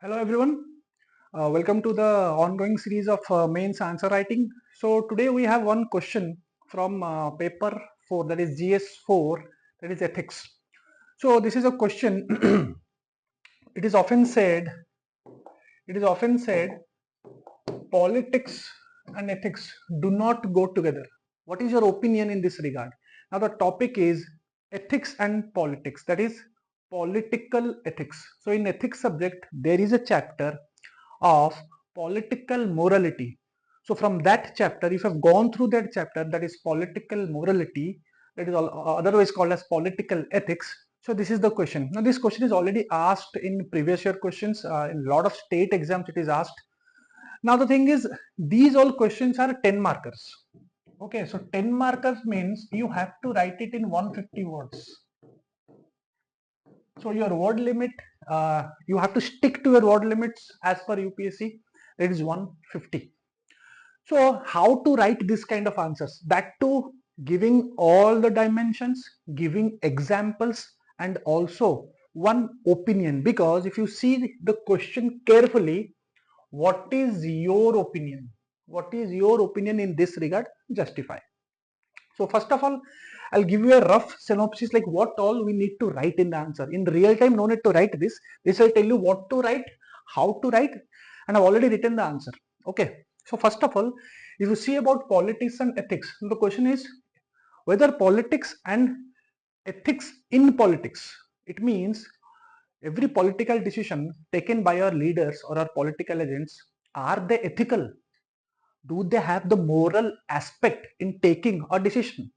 Hello everyone. Welcome to the ongoing series of mains answer writing. So today we have one question from paper 4, that is GS4, that is ethics. So this is a question. it is often said it is often said politics and ethics do not go together. What is your opinion in this regard? Now the topic is ethics and politics, that is political ethics. So in ethics subject there is a chapter of political morality. So from that chapter, if you have gone through that chapter, that is political morality, that is otherwise called as political ethics. So this is the question. Now this question is already asked in previous year questions. In a lot of state exams it is asked. Now the thing is, these all questions are 10 markers. Okay, so 10 markers means you have to write it in 150 words. So your word limit, you have to stick to your word limits as per UPSC. It is 150. So how to write this kind of answers? That too, giving all the dimensions, giving examples, and also one opinion. Because if you see the question carefully, what is your opinion? What is your opinion in this regard? Justify. So first of all, I'll give you a rough synopsis like what all we need to write in the answer. In real time, no need to write this. This will tell you what to write, how to write, and I've already written the answer. Okay. So first of all, if you see about politics and ethics, the question is whether politics and ethics in politics. It means every political decision taken by our leaders or our political agents, are they ethical? Do they have the moral aspect in taking a decision?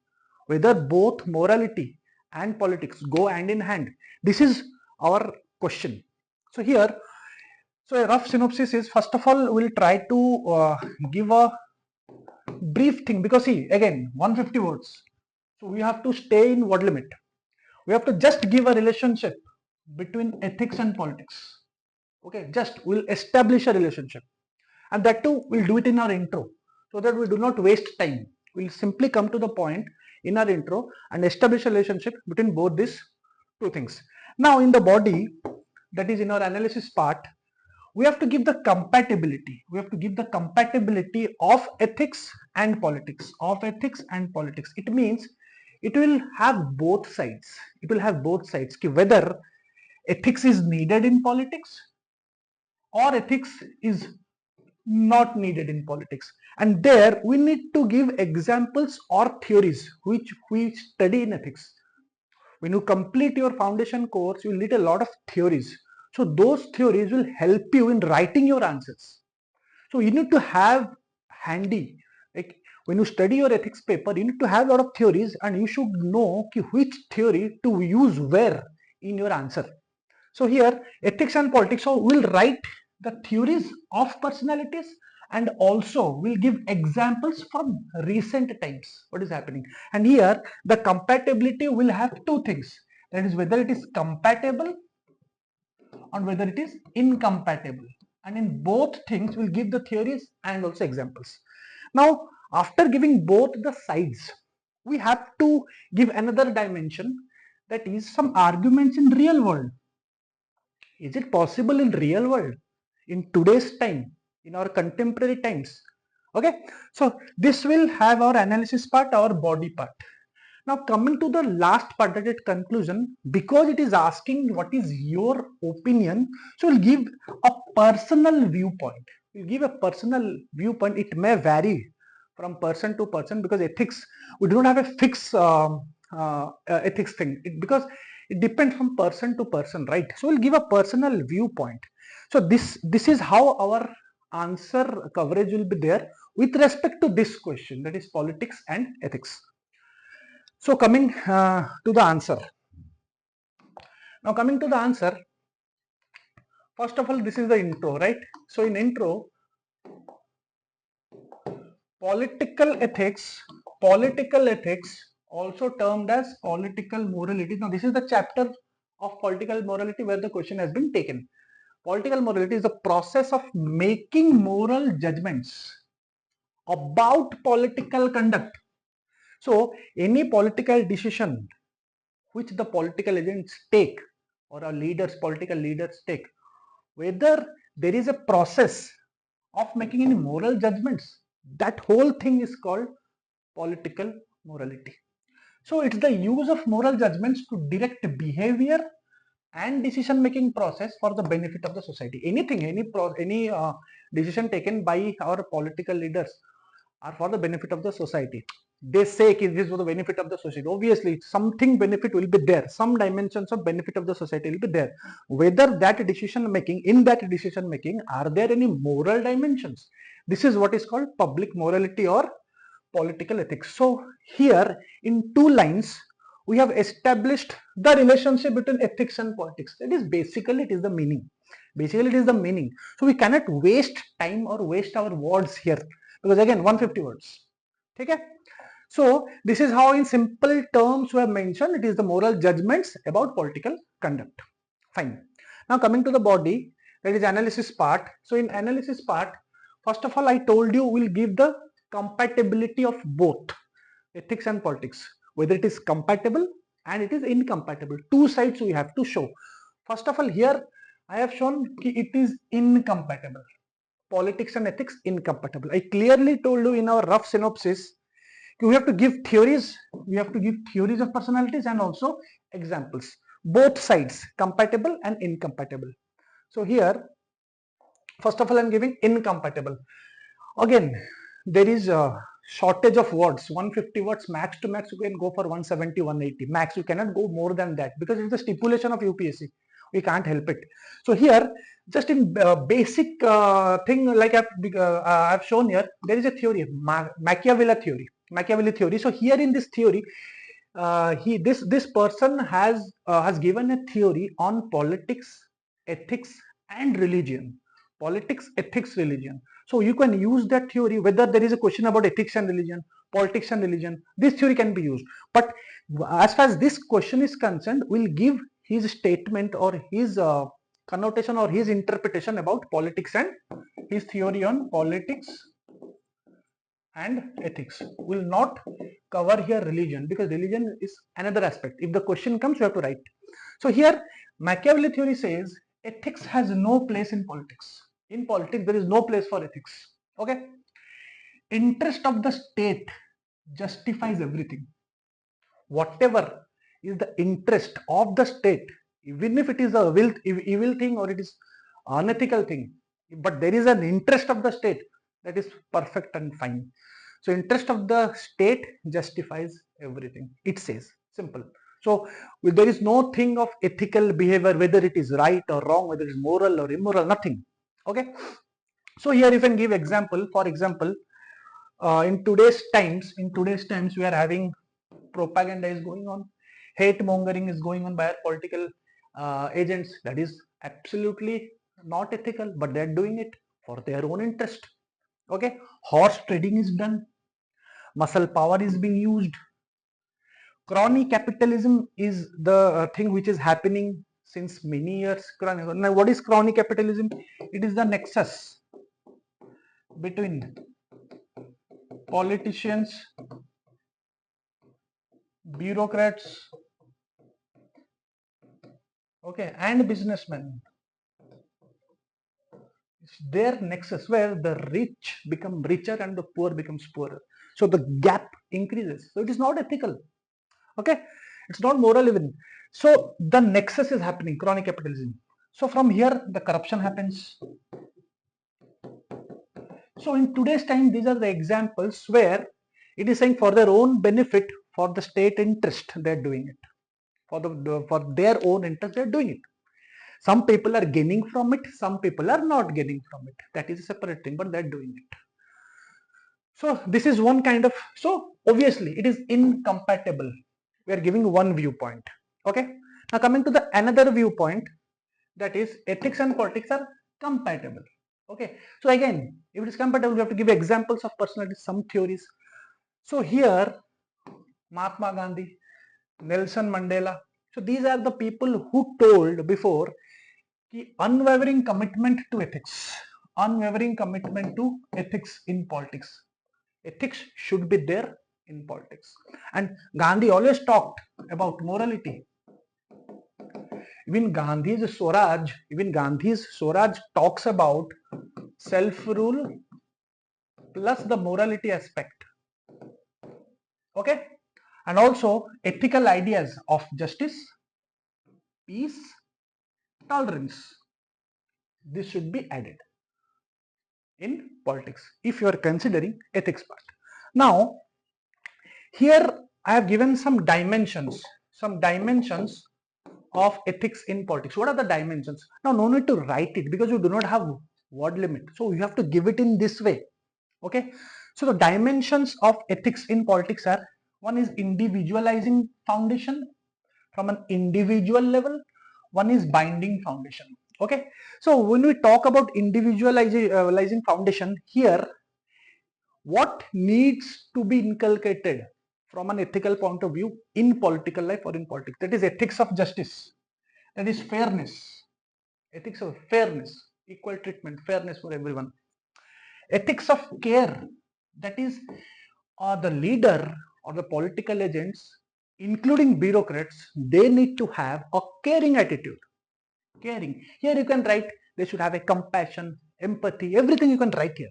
Whether both morality and politics go hand in hand. This is our question. So here, so a rough synopsis is, first of all, we'll try to give a brief thing, because see, again, 150 words. So we have to stay in word limit. We have to just give a relationship between ethics and politics. Okay, just we'll establish a relationship. And that too, we'll do it in our intro so that we do not waste time. We'll simply come to the point in our intro and establish a relationship between both these two things. Now, in the body, that is in our analysis part, we have to give the compatibility. We have to give the compatibility of ethics and politics. Of ethics and politics. It means it will have both sides. It will have both sides. Whether ethics is needed in politics or ethics is not needed in politics, and there we need to give examples or theories which we study in ethics. When you complete your foundation course, you will need a lot of theories, so those theories will help you in writing your answers. So you need to have handy, like when you study your ethics paper, you need to have a lot of theories and you should know which theory to use where in your answer. So here, ethics and politics, so we'll write the theories of personalities and also we'll give examples from recent times, what is happening. And here, the compatibility will have two things. That is whether it is compatible and whether it is incompatible. And in both things, we'll give the theories and also examples. Now, after giving both the sides, we have to give another dimension, that is some arguments in real world. Is it possible in real world, in today's time, in our contemporary times? Okay, so this will have our analysis part, our body part. Now coming to the last part, that is conclusion, because it is asking what is your opinion, so we'll give a personal viewpoint. We'll give a personal viewpoint. It may vary from person to person, because ethics, we do not have a fixed ethics thing, because it depends from person to person, right? So we'll give a personal viewpoint. So this is how our answer coverage will be there with respect to this question, that is politics and ethics. So coming to the answer. Now coming to the answer, first of all, this is the intro, right? So in intro, political ethics, also termed as political morality. Now this is the chapter of political morality where the question has been taken. Political morality is the process of making moral judgments about political conduct. So any political decision which the political agents take or our leaders, political leaders take, whether there is a process of making any moral judgments. That whole thing is called political morality. So it's the use of moral judgments to direct behavior and decision making process for the benefit of the society. Anything, any decision taken by our political leaders are for the benefit of the society. They say this is for the benefit of the society. Obviously, something benefit will be there. Some dimensions of benefit of the society will be there. Whether that decision making, in that decision making, are there any moral dimensions? This is what is called public morality or political ethics. So here in 2 lines, we have established the relationship between ethics and politics. That is basically it is the meaning. Basically, it is the meaning. So we cannot waste time or waste our words here because again 150 words. Okay? So this is how in simple terms we have mentioned it is the moral judgments about political conduct. Fine. Now coming to the body, that is analysis part. So in analysis part, first of all I told you we'll give the compatibility of both ethics and politics, whether it is compatible and it is incompatible. Two sides we have to show. First of all, here I have shown it is incompatible. Politics and ethics incompatible. I clearly told you in our rough synopsis we have to give theories, of personalities and also examples, both sides, compatible and incompatible. So here first of all I'm giving incompatible. Again there is a shortage of words, 150 words max to max. You can go for 170, 180 max. You cannot go more than that because it's the stipulation of UPSC. We can't help it. So here just in basic thing like I've shown here, there is a theory, Machiavelli theory. So here in this theory, this person has given a theory on politics, ethics and religion. Politics, ethics, religion. So you can use that theory whether there is a question about ethics and religion, politics and religion. This theory can be used. But as far as this question is concerned, we'll give his statement or his connotation or his interpretation about politics and his theory on politics and ethics. Will not cover here religion because religion is another aspect. If the question comes, you have to write. So here Machiavelli theory says ethics has no place in politics. In politics, there is no place for ethics. Okay. Interest of the state justifies everything. Whatever is the interest of the state, even if it is a evil thing or it is unethical thing, but there is an interest of the state, that is perfect and fine. So interest of the state justifies everything, it says. Simple. So there is no thing of ethical behavior, whether it is right or wrong, whether it is moral or immoral, nothing. Okay. So here you can give example. For example, in today's times we are having propaganda is going on, hate mongering is going on by our political agents. That is absolutely not ethical, but they are doing it for their own interest. Okay. Horse trading is done, muscle power is being used. Crony capitalism is the thing which is happening since many years. Now what is crony capitalism? It is the nexus between politicians, bureaucrats, okay, and businessmen. It's their nexus where the rich become richer and the poor becomes poorer. So the gap increases. So it is not ethical. Okay, it's not moral even. So the nexus is happening, crony capitalism. So from here the corruption happens. So in today's time, these are the examples where it is saying for their own benefit, for the state interest, they're doing it. For their own interest, they're doing it. Some people are gaining from it, some people are not gaining from it. That is a separate thing, but they're doing it. So this is one kind of, so obviously it is incompatible. We are giving one viewpoint. Okay. Now coming to the another viewpoint, that is ethics and politics are compatible. Okay. So again, if it is compatible, we have to give examples of personalities, some theories. So here, Mahatma Gandhi, Nelson Mandela. So these are the people who told before the unwavering commitment to ethics. Unwavering commitment to ethics in politics. Ethics should be there in politics. And Gandhi always talked about morality. Even Gandhi's Swaraj talks about self-rule plus the morality aspect. Okay, and also ethical ideas of justice, peace, tolerance. This should be added in politics if you are considering ethics part. Now, here I have given some dimensions of ethics in politics. What are the dimensions? Now, no need to write it because you do not have word limit. So you have to give it in this way. Okay. So the dimensions of ethics in politics are: one is individualizing foundation from an individual level, one is binding foundation. Okay. So when we talk about individualizing foundation, here what needs to be inculcated from an ethical point of view in political life or in politics? That is ethics of justice, that is fairness, ethics of fairness, equal treatment, fairness for everyone. Ethics of care, that is the leader or the political agents, including bureaucrats, they need to have a caring attitude. Caring, here you can write they should have a compassion, empathy, everything you can write here.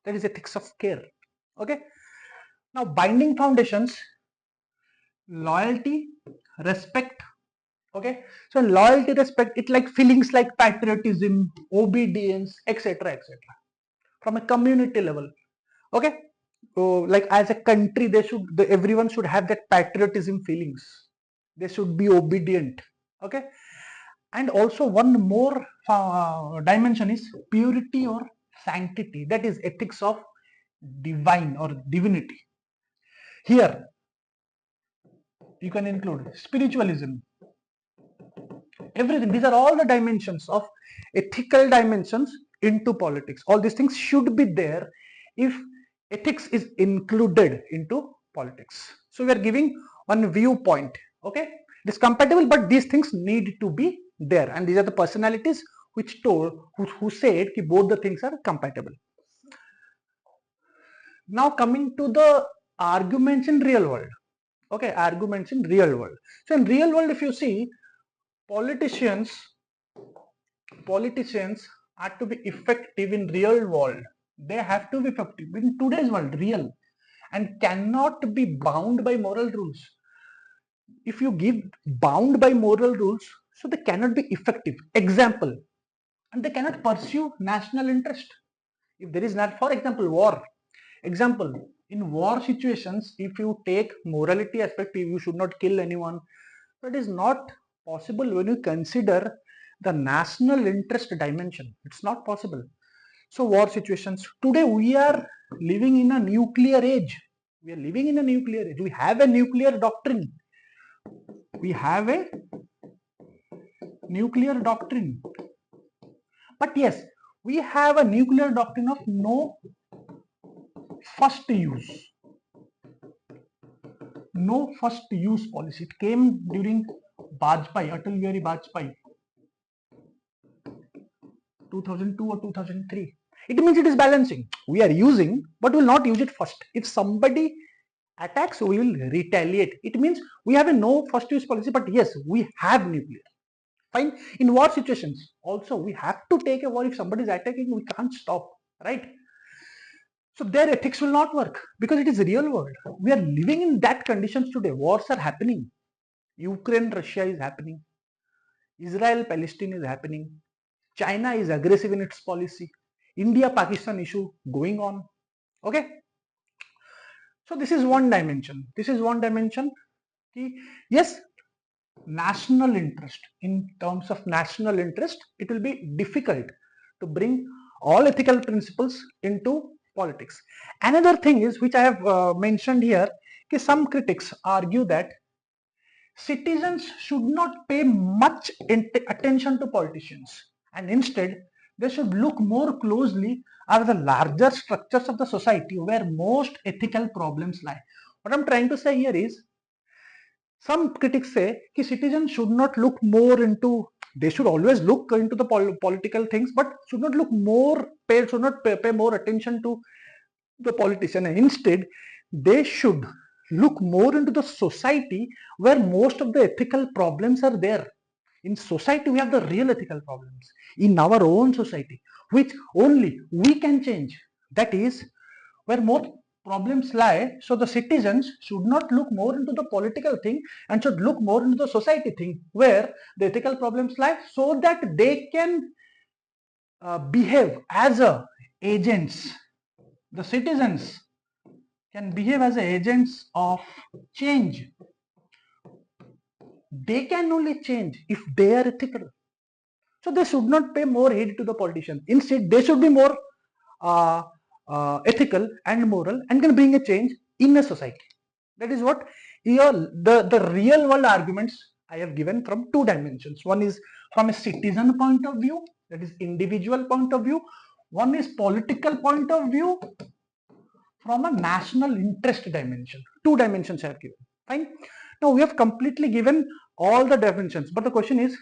That is ethics of care. Okay. Now binding foundations: loyalty, respect. Okay, so loyalty, respect, it like feelings like patriotism, obedience, etc., etc. From a community level. Okay, so like as a country, everyone should have that patriotism feelings. They should be obedient. Okay, and also one more dimension is purity or sanctity. That is ethics of divine or divinity. Here you can include spiritualism, everything. These are all the dimensions of ethical dimensions into politics. All these things should be there if ethics is included into politics. So we are giving one viewpoint. Okay, it is compatible, but these things need to be there, and these are the personalities which told who said that both the things are compatible. Now coming to the arguments in real world. Okay, arguments in real world. So in real world, if you see, politicians are to be effective in real world. They have to be effective in today's world, real, and cannot be bound by moral rules. If you give bound by moral rules, so they cannot be effective. Example, and they cannot pursue national interest. If there is not, for example, war. Example, in war situations, if you take morality aspect, you should not kill anyone. That is not possible when you consider the national interest dimension. It's not possible. So war situations. Today we are living in a nuclear age. We are living in a nuclear age. We have a nuclear doctrine. We have a nuclear doctrine. But yes, we have a nuclear doctrine of no first use. No first use policy. It came during Vajpayee, Atal Bihari Vajpayee, 2002 or 2003. It means it is balancing. We are using, but we will not use it first. If somebody attacks, we will retaliate. It means we have a no first use policy, but yes, we have nuclear. Fine. In war situations, also we have to take a war. If somebody is attacking, we can't stop, right? So their ethics will not work because it is real world. We are living in that conditions today. Wars are happening. Ukraine, Russia is happening. Israel, Palestine is happening. China is aggressive in its policy. India, Pakistan issue going on. Okay. So this is one dimension. This is one dimension. Yes, national interest. In terms of national interest, it will be difficult to bring all ethical principles into politics. Another thing is, which I have mentioned here, some critics argue that citizens should not pay much attention to politicians, and instead they should look more closely at the larger structures of the society where most ethical problems lie. What I'm trying to say here is, some critics say that citizens should not look more into, they should always look into the political things, but should not look more, should not pay more attention to the politician, and instead they should look more into the society where most of the ethical problems are there. In society, we have the real ethical problems in our own society, which only we can change. That is where more problems lie. So the citizens should not look more into the political thing and should look more into the society thing, where the ethical problems lie, so that they can behave as agents. The citizens can behave as agents of change. They can only change if they are ethical. So they should not pay more heed to the politicians. Instead, they should be more uh, ethical and moral and can bring a change in a society. That is what here the real world arguments I have given from two dimensions. One is from a citizen point of view, that is individual point of view. One is political point of view from a national interest dimension. Two dimensions I have given. Fine. Now we have completely given all the dimensions, but the question is,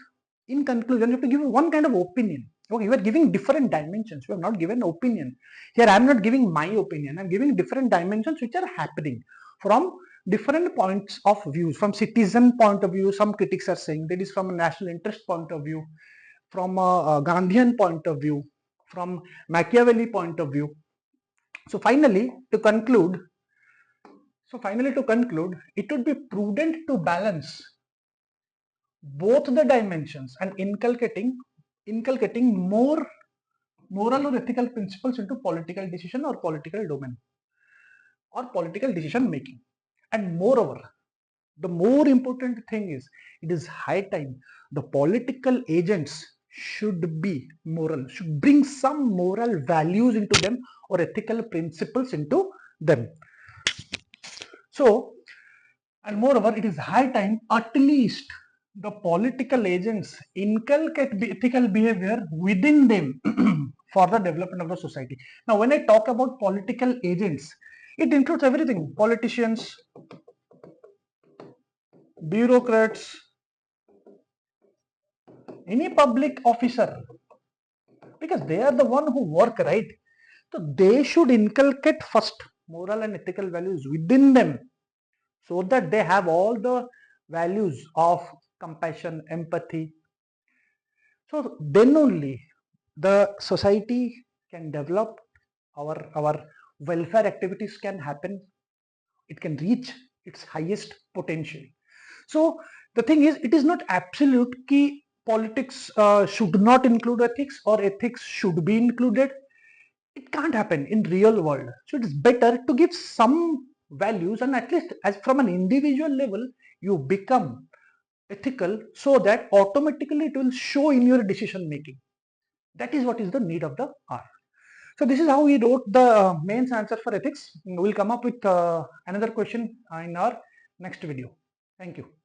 in conclusion, you have to give one kind of opinion. Okay, you are giving different dimensions. You have not given opinion. Here I am not giving my opinion. I am giving different dimensions which are happening from different points of views. From citizen point of view, some critics are saying that is from a national interest point of view, from a Gandhian point of view, from Machiavelli point of view. So finally, to conclude, it would be prudent to balance both the dimensions and inculcating more moral or ethical principles into political decision or political domain or political decision making. And moreover, the more important thing is, it is high time the political agents should be moral, should bring some moral values into them or ethical principles into them. So, and moreover, it is high time at least the political agents inculcate ethical behavior within them for the development of the society. Now, when I talk about political agents, it includes everything: politicians, bureaucrats, any public officer, because they are the one who work, right? So they should inculcate first moral and ethical values within them, so that they have all the values of compassion, empathy. So then only the society can develop, our welfare activities can happen, it can reach its highest potential. So the thing is, it is not absolute key politics should not include ethics or ethics should be included. It can't happen in real world. So it is better to give some values, and at least as from an individual level you become ethical, so that automatically it will show in your decision making. That is what is the need of the hour. So this is how we wrote the mains answer for ethics. We'll come up with another question in our next video. Thank you.